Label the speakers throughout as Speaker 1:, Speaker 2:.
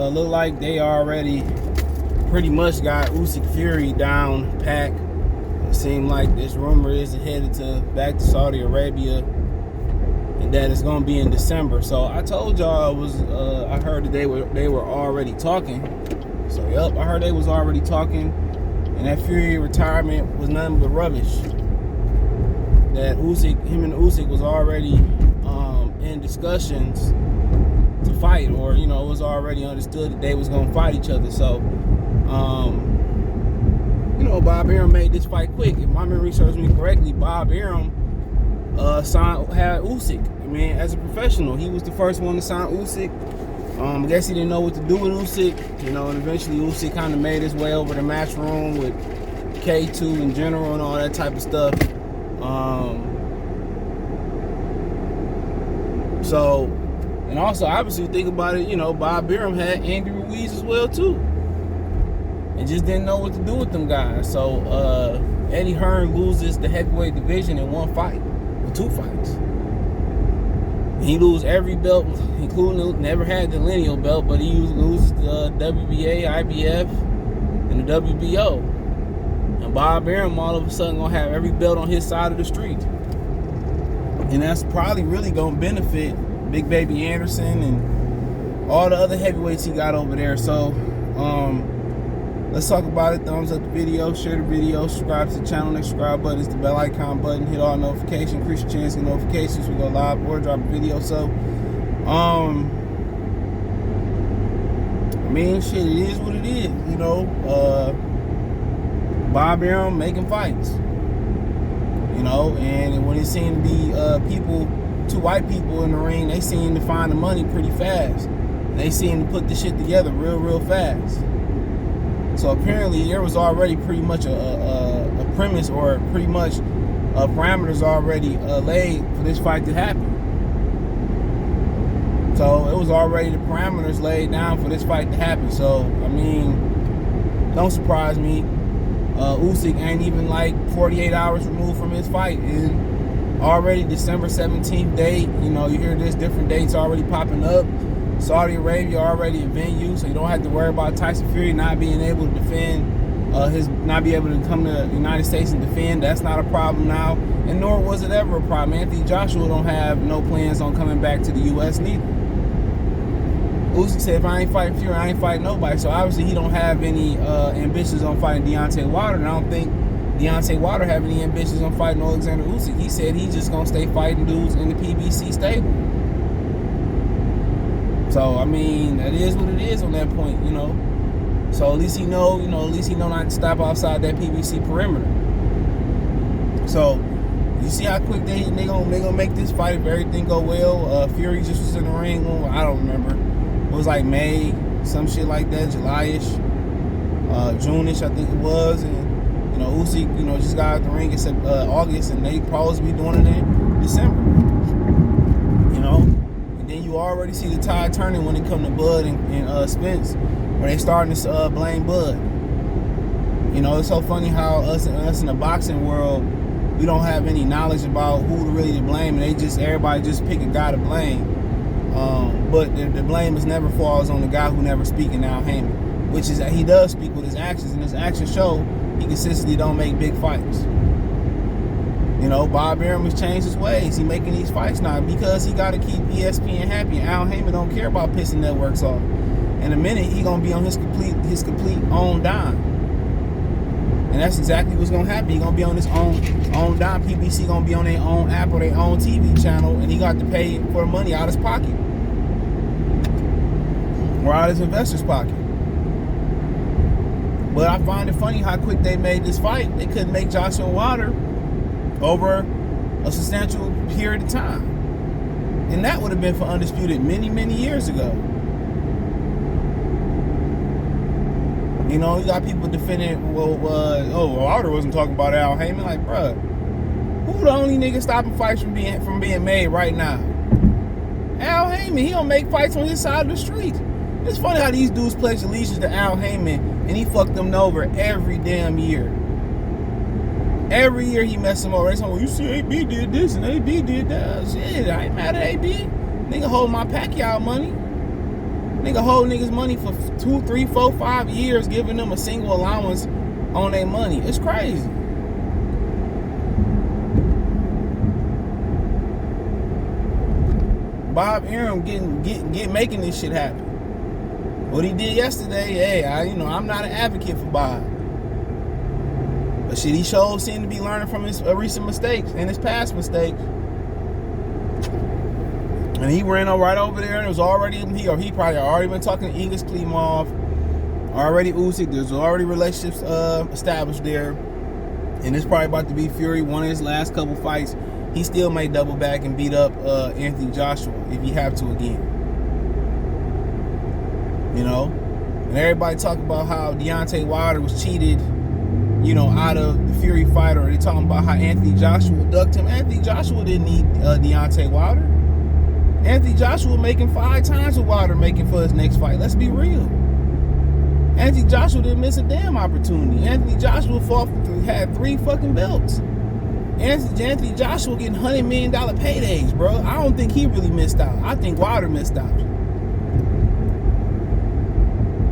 Speaker 1: look like they already pretty much got Usyk Fury down pack. It seemed like this rumor is headed back to Saudi Arabia, and that it's gonna be in December. So I told y'all I heard that they were already talking. So yep, I heard they was already talking, and that Fury retirement was nothing but rubbish. That him and Usyk was already in discussions to fight, or it was already understood that they was gonna fight each other. So Bob Arum made this fight quick. If my memory serves me correctly, Bob Arum had Usyk. I mean, as a professional, he was the first one to sign Usyk. I guess he didn't know what to do with Usyk, and eventually Usyk kind of made his way over to match room with K2 in general and all that type of stuff. And also, obviously, think about it, Bob Arum had Andy Ruiz as well, too. And just didn't know what to do with them guys. So, Eddie Hearn loses the heavyweight division in one fight, or two fights. He loses every belt, including, never had the lineal belt, but he loses the WBA, IBF, and the WBO. And Bob Arum all of a sudden gonna have every belt on his side of the street. And that's probably really gonna benefit Big Baby Anderson and all the other heavyweights he got over there. So, let's talk about it. Thumbs up the video, share the video, subscribe to the channel. Next subscribe button is the bell icon button. Hit all notifications, increase your chance to get notifications. We go live or drop a video. So, I mean, shit, it is what it is. Bob Arum making fights. And when it seemed to be two white people in the ring, they seem to find the money pretty fast. And they seem to put the shit together real fast. So apparently there was already pretty much a premise, or pretty much parameters already laid for this fight to happen. So it was already the parameters laid down for this fight to happen. So, I mean, don't surprise me. Usyk ain't even like 48 hours removed from his fight. And already December 17th date, you hear this, different dates already popping up. Saudi Arabia already a venue, so you don't have to worry about Tyson Fury not being able to defend, not be able to come to the United States and defend. That's not a problem now, and nor was it ever a problem. Anthony Joshua don't have no plans on coming back to the U.S. neither. Usyk said, if I ain't fighting Fury, I ain't fighting nobody. So obviously he don't have any ambitions on fighting Deontay Wilder, and I don't think Deontay Wilder have any ambitions on fighting Oleksandr Usyk. He said he's just gonna stay fighting dudes in the PBC stable. So, I mean, that is what it is on that point, So at least he know not to stop outside that PBC perimeter. So, you see how quick they gonna make this fight if everything go well. Fury just was in the ring, I don't remember. It was like May, some shit like that, July-ish, June-ish, I think it was. And, Usyk, just got out the ring in August, and they probably be doing it in December. Then you already see the tide turning when it come to Bud and Spence, where they starting to blame Bud. It's so funny how us in the boxing world, we don't have any knowledge about who really to blame, and everybody just pick a guy to blame. But the blame never falls on the guy who never speaking, Al Heyman, which is that he does speak with his actions, and his actions show he consistently don't make big fights. Bob Arum has changed his ways. He making these fights now because he got to keep ESPN happy. Al Heyman don't care about pissing networks off. In a minute, he gonna be on his complete own dime, and that's exactly what's gonna happen. He gonna be on his own dime. PBC gonna be on their own app or their own TV channel, and he got to pay for the money out of his pocket or out of his investors' pocket. But I find it funny how quick they made this fight. They couldn't make Joshua Wilder over a substantial period of time, and that would have been for Undisputed many years ago. You got people defending, Wilder wasn't talking about Al Heyman. Like, bruh, who the only nigga stopping fights from being made right now? Al Heyman. He don't make fights on his side of the street. It's funny how these dudes pledge allegiance to Al Heyman, and he fucked them over every damn year. Every year he messed them over. They say, well, you see AB did this and AB did that. Shit, I ain't mad at AB. Nigga hold my Pacquiao money. Nigga hold niggas money for 2, 3, 4, 5 years, giving them a single allowance on their money. It's crazy. Bob Arum making this shit happen. What he did yesterday, hey, I'm not an advocate for Bob. But shit, he sure seemed to be learning from his recent mistakes and his past mistakes. And he ran right over there, and it was already he probably already been talking to English Klimov, already Usyk. There's already relationships established there, and it's probably about to be Fury. One of his last couple fights, he still may double back and beat up Anthony Joshua if he have to again. You know, and everybody talk about how Deontay Wilder was cheated, out of the Fury fight, or they talking about how Anthony Joshua ducked him. Anthony Joshua didn't need Deontay Wilder. Anthony Joshua making 5 times what Wilder making for his next fight. Let's be real. Anthony Joshua didn't miss a damn opportunity. Anthony Joshua had 3 fucking belts. Anthony Joshua getting $100 million paydays, bro. I don't think he really missed out. I think Wilder missed out.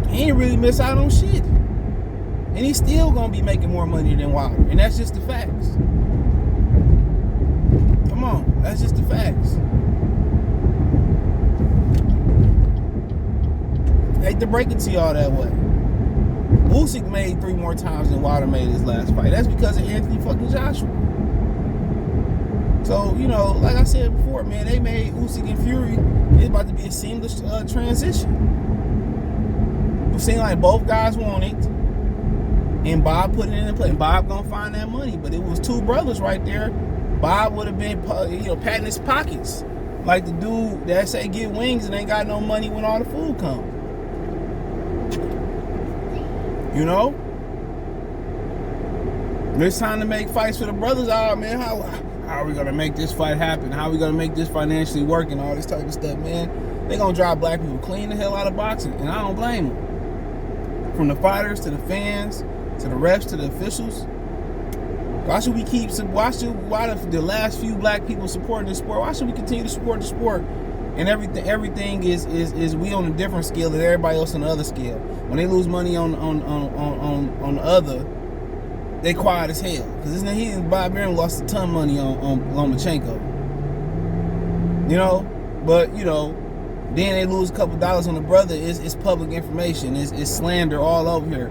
Speaker 1: He ain't really missed out on shit. And he's still gonna be making more money than Wilder. And that's just the facts. Come on, that's just the facts. I hate to break it to y'all that way. Usyk made 3 more times than Wilder made his last fight. That's because of Anthony fucking Joshua. So, like I said before, man, they made Usyk and Fury, it's about to be a seamless transition. It seemed like both guys want it, and Bob put it in play. And Bob gonna find that money, but it was 2 brothers right there. Bob would have been, patting his pockets like the dude that say get wings and ain't got no money when all the food comes. It's time to make fights for the brothers. Oh man, how are we gonna make this fight happen? How are we gonna make this financially work and all this type of stuff, man? They gonna drive black people clean the hell out of boxing, and I don't blame them. From the fighters to the fans to the refs to the officials. Why the last few black people supporting the sport? Why should we continue to support the sport? And everything is we on a different scale than everybody else on the other scale. When they lose money on the other, they quiet as hell. Because he and Bob Arum lost a ton of money on Lomachenko. But then they lose a couple dollars on the brother. It's public information. It's slander all over here.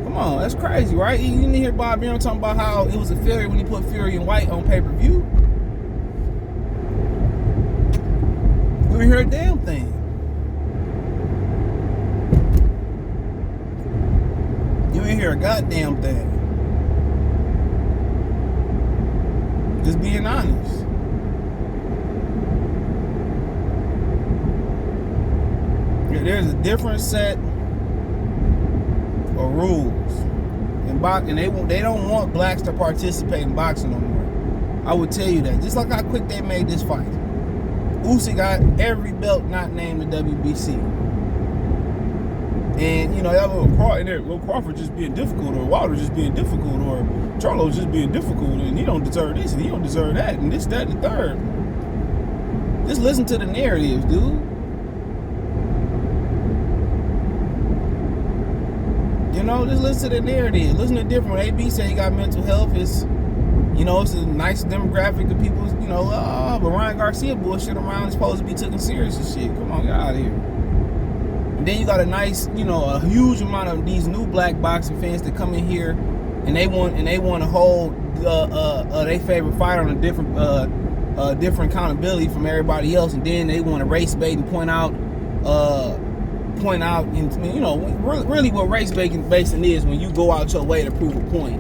Speaker 1: Come on, that's crazy, right? You didn't hear Bob Arum talking about how it was a failure when he put Fury and White on pay-per-view. We didn't hear a damn thing. You didn't hear a goddamn thing. Just being honest. There's a different set of rules in boxing. They don't want blacks to participate in boxing no more. I would tell you that. Just like how quick they made this fight. Usyk got every belt not named the WBC. And Crawford just being difficult, or Wilder just being difficult, or Charlo's just being difficult, and he don't deserve this, and he don't deserve that, and this, that, and the third. Just listen to the narratives, dude. Just listen to the narrative. Listen to different. When AB say he got mental health, it's a nice demographic of people, but Ryan Garcia bullshit around is supposed to be taken serious and shit. Come on, get out of here. And then you got a nice, a huge amount of these new black boxing fans that come in here and they want to hold their favorite fighter on a different accountability from everybody else, and then they want to race bait and point out and really what race baiting is when you go out your way to prove a point.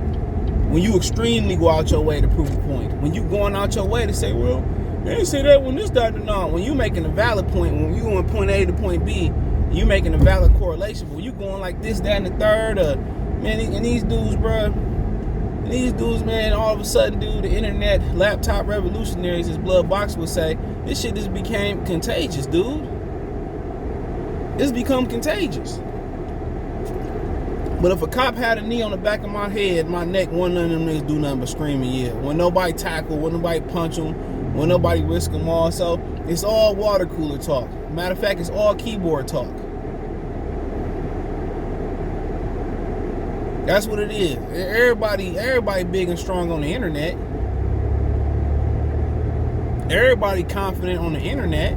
Speaker 1: When you extremely go out your way to prove a point. When you going out your way to say, well, they didn't say that when this started. No, when you making a valid point, when you going point A to point B, you making a valid correlation. But when you going like this, that, and the third, man, and these dudes, man, all of a sudden, dude, the internet laptop revolutionaries, as Blood Box would say, this shit just became contagious, dude. It's become contagious. But if a cop had a knee on the back of my head, my neck, one of them niggas do nothing but scream and yell. When nobody tackle, when nobody punch them, When nobody risk them all. So it's all water cooler talk. Matter of fact, it's all keyboard talk. That's what it is. Everybody big and strong on the internet. Everybody confident on the internet.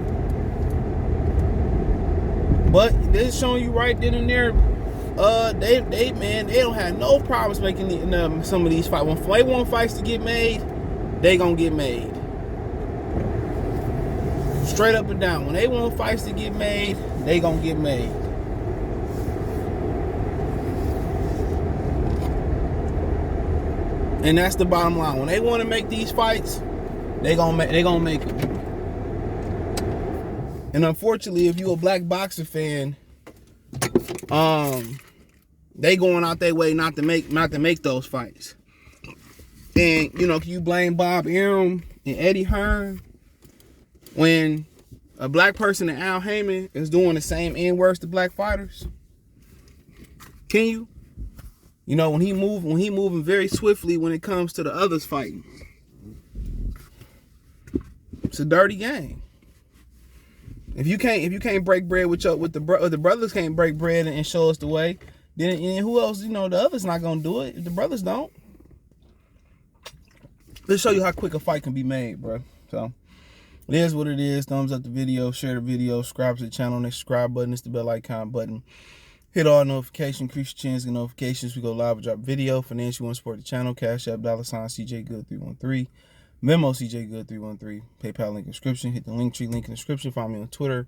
Speaker 1: But they're showing you right then and there, they don't have no problems making some of these fights. When they want fights to get made, they gonna get made. Straight up and down. When they want fights to get made, they gonna get made. And that's the bottom line. When they want to make these fights, they gonna make them. And unfortunately, if you a black boxer fan, they going out their way not to make those fights. And can you blame Bob Arum and Eddie Hearn when a black person and Al Heyman is doing the same N-words to black fighters? Can you? When he moving very swiftly when it comes to the others fighting. It's a dirty game. If you can't break bread with the brothers can't break bread and show us the way, then who else? The others not gonna do it if the brothers don't. Let's show you how quick a fight can be made, bro. So it is what it is. Thumbs up the video, share the video, subscribe to the channel. Next subscribe button is the bell icon button. Hit all notifications, increase your chance to get notifications. We go live and drop video. Financially, you want to support the channel. Cash App, $CJGood313. Venmo, CJGood313. PayPal link in the description. Hit the link tree link in the description. Find me on Twitter,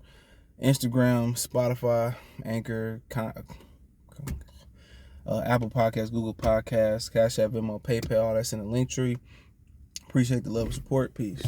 Speaker 1: Instagram, Spotify, Anchor, Apple Podcasts, Google Podcasts, Cash App, Venmo, PayPal. All that's in the link tree. Appreciate the love and support. Peace.